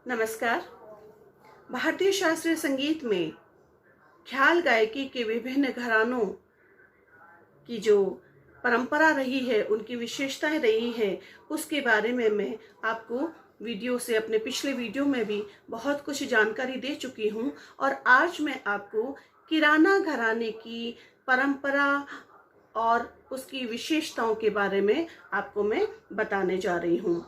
नमस्कार। भारतीय शास्त्रीय संगीत में ख्याल गायकी के विभिन्न घरानों की जो परंपरा रही है, उनकी विशेषताएं रही है, उसके बारे में मैं आपको अपने पिछले वीडियो में भी बहुत कुछ जानकारी दे चुकी हूं। और आज मैं आपको किराना घराने की परंपरा और उसकी विशेषताओं के बारे में आपको मैं बताने जा रही हूं।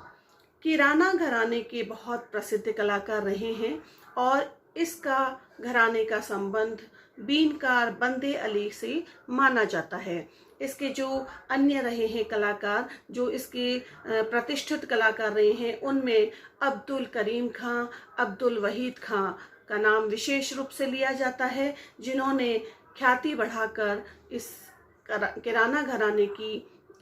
किराना घराने के बहुत प्रसिद्ध कलाकार रहे हैं और इसका घराने का संबंध बीनकार बंदे अली से माना जाता है। इसके जो अन्य रहे हैं कलाकार, जो इसके प्रतिष्ठित कलाकार रहे हैं, उनमें अब्दुल करीम खां, अब्दुल वहीद खां का नाम विशेष रूप से लिया जाता है, जिन्होंने ख्याति बढ़ाकर इस किराना घराने की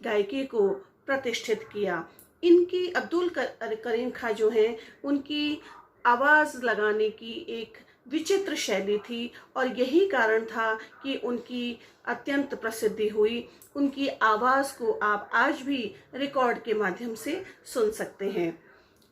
गायकी को प्रतिष्ठित किया। इनकी अब्दुल करीम खां जो हैं, उनकी आवाज़ लगाने की एक विचित्र शैली थी और यही कारण था कि उनकी अत्यंत प्रसिद्धि हुई। उनकी आवाज़ को आप आज भी रिकॉर्ड के माध्यम से सुन सकते हैं।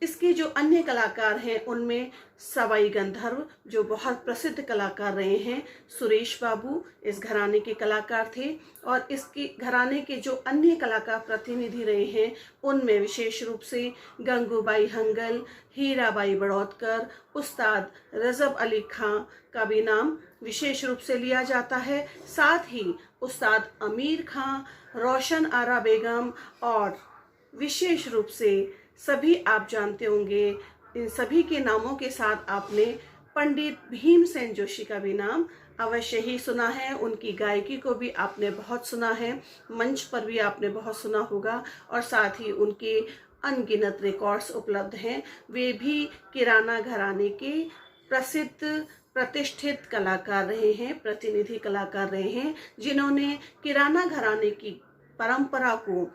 इसके जो अन्य कलाकार हैं, उनमें सवाई गंधर्व जो बहुत प्रसिद्ध कलाकार रहे हैं, सुरेश बाबू इस घराने के कलाकार थे। और इसके घराने के जो अन्य कलाकार प्रतिनिधि रहे हैं, उनमें विशेष रूप से गंगूबाई हंगल, हीराबाई बड़ौतकर, उस्ताद रजब अली खां का भी नाम विशेष रूप से लिया जाता है। साथ ही उस्ताद अमीर खां, रोशन आरा बेगम और विशेष रूप से सभी आप जानते होंगे, इन सभी के नामों के साथ आपने पंडित भीमसेन जोशी का भी नाम अवश्य ही सुना है। उनकी गायकी को भी आपने बहुत सुना है, मंच पर भी आपने बहुत सुना होगा। और साथ ही उनके अनगिनत रिकॉर्ड्स उपलब्ध हैं। वे भी किराना घराने के प्रसिद्ध प्रतिष्ठित कलाकार रहे हैं, प्रतिनिधि कलाकार रहे हैं, जिन्होंने किराना घराने की परंपरा को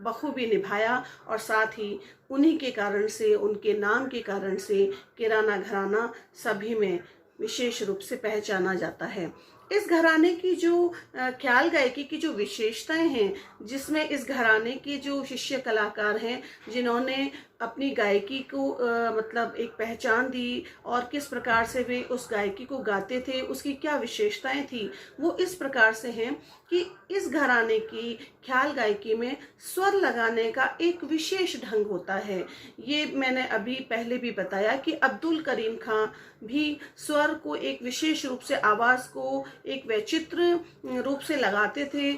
बखूबी निभाया। और साथ ही उन्हीं के कारण से, उनके नाम के कारण से किराना घराना सभी में विशेष रूप से पहचाना जाता है। इस घराने की जो ख्याल गायकी की जो विशेषताएं हैं, जिसमें इस घराने के जो शिष्य कलाकार हैं, जिन्होंने अपनी गायकी को मतलब एक पहचान दी और किस प्रकार से वे उस गायकी को गाते थे, उसकी क्या विशेषताएं थी, वो इस प्रकार से हैं कि इस घराने की ख्याल गायकी में स्वर लगाने का एक विशेष ढंग होता है। ये मैंने अभी पहले भी बताया कि अब्दुल करीम खां भी स्वर को एक विशेष रूप से, आवाज़ को एक वैचित्र रूप से लगाते थे।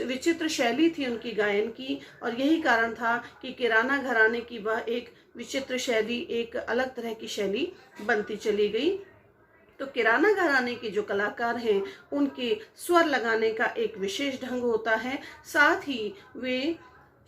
विचित्र शैली थी उनकी गायन की और यही कारण था कि किराना घराने की वह एक विचित्र शैली, एक अलग तरह की शैली बनती चली गई। तो किराना घराने के जो कलाकार हैं, उनके स्वर लगाने का एक विशेष ढंग होता है। साथ ही वे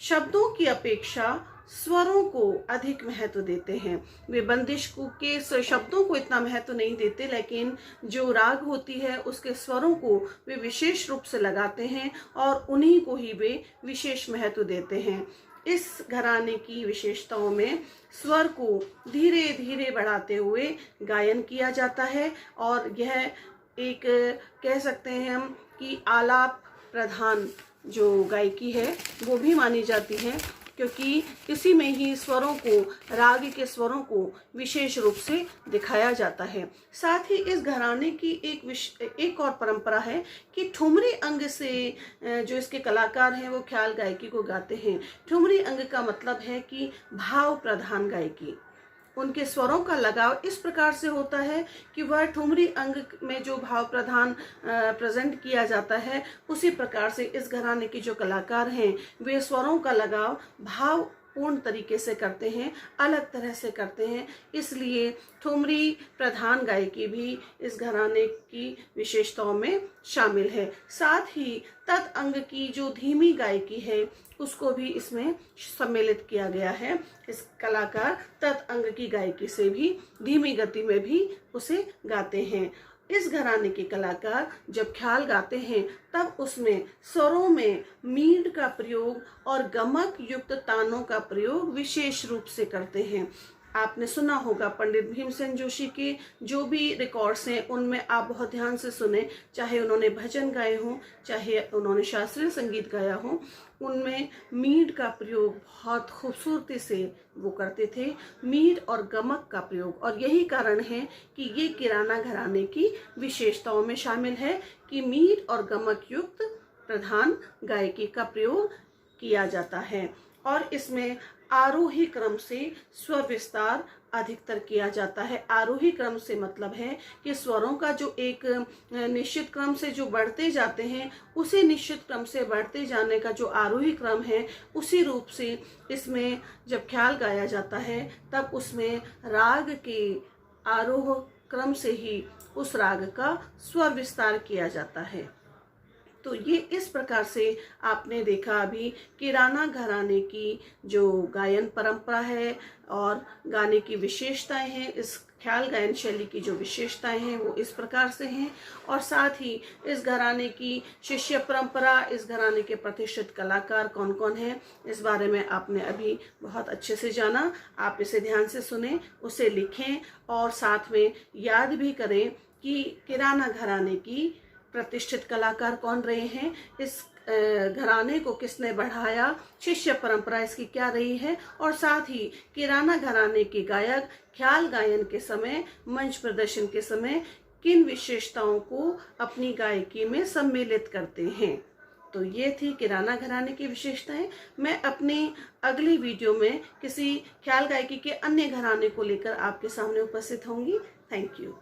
शब्दों की अपेक्षा स्वरों को अधिक महत्व देते हैं। वे बंदिश के शब्दों को इतना महत्व नहीं देते, लेकिन जो राग होती है उसके स्वरों को वे विशेष रूप से लगाते हैं और उन्हीं को ही वे विशेष महत्व देते हैं। इस घराने की विशेषताओं में स्वर को धीरे धीरे बढ़ाते हुए गायन किया जाता है और यह एक कह सकते हैं हम कि आलाप प्रधान जो गायकी है वो भी मानी जाती है, क्योंकि इसी में ही स्वरों को, राग के स्वरों को विशेष रूप से दिखाया जाता है। साथ ही इस घराने की एक और परंपरा है कि ठुमरी अंग से जो इसके कलाकार हैं वो ख्याल गायकी को गाते हैं। ठुमरी अंग का मतलब है कि भाव प्रधान गायकी। उनके स्वरों का लगाव इस प्रकार से होता है कि वह ठुमरी अंग में जो भाव प्रधान प्रेजेंट किया जाता है, उसी प्रकार से इस घराने के जो कलाकार हैं वे स्वरों का लगाव भाव पूर्ण तरीके से करते हैं, अलग तरह से करते हैं। इसलिए ठुमरी प्रधान गायकी भी इस घराने की विशेषताओं में शामिल है। साथ ही तत् अंग की जो धीमी गायकी है उसको भी इसमें सम्मिलित किया गया है। इस कलाकार तत् अंग की गायकी से भी धीमी गति में भी उसे गाते हैं। इस घराने के कलाकार जब ख्याल गाते हैं तब उसमें स्वरों में मींड़ का प्रयोग और गमक युक्त तानों का प्रयोग विशेष रूप से करते हैं। आपने सुना होगा पंडित भीमसेन जोशी के जो भी रिकॉर्ड्स हैं उनमें आप बहुत ध्यान से सुने, चाहे उन्होंने भजन गाए हों, चाहे उन्होंने शास्त्रीय संगीत गाया हो, उनमें मीड का प्रयोग बहुत खूबसूरती से वो करते थे, मीड और गमक का प्रयोग। और यही कारण है कि ये किराना घराने की विशेषताओं में शामिल है कि मीड और गमक युक्त प्रधान गायकी का प्रयोग किया जाता है। और इसमें आरोही क्रम से स्वर विस्तार अधिकतर किया जाता है। आरोही क्रम से मतलब है कि स्वरों का जो एक निश्चित क्रम से जो बढ़ते जाते हैं, उसी निश्चित क्रम से बढ़ते जाने का जो आरोही क्रम है, उसी रूप से इसमें जब ख्याल गाया जाता है तब उसमें राग के आरोह क्रम से ही उस राग का स्वर विस्तार किया जाता है। तो ये इस प्रकार से आपने देखा अभी किराना घराने की जो गायन परंपरा है और गाने की विशेषताएं हैं, इस ख्याल गायन शैली की जो विशेषताएं हैं वो इस प्रकार से हैं। और साथ ही इस घराने की शिष्य परंपरा, इस घराने के प्रतिष्ठित कलाकार कौन कौन हैं, इस बारे में आपने अभी बहुत अच्छे से जाना। आप इसे ध्यान से सुने, उसे लिखें और साथ में याद भी करें कि किराना घराने की प्रतिष्ठित कलाकार कौन रहे हैं, इस घराने को किसने बढ़ाया, शिष्य परंपरा इसकी क्या रही है, और साथ ही किराना घराने के गायक ख्याल गायन के समय, मंच प्रदर्शन के समय किन विशेषताओं को अपनी गायकी में सम्मिलित करते हैं। तो ये थी किराना घराने की विशेषताएं। मैं अपनी अगली वीडियो में किसी ख्याल गायकी के अन्य घराने को लेकर आपके सामने उपस्थित होंगी। Thank you.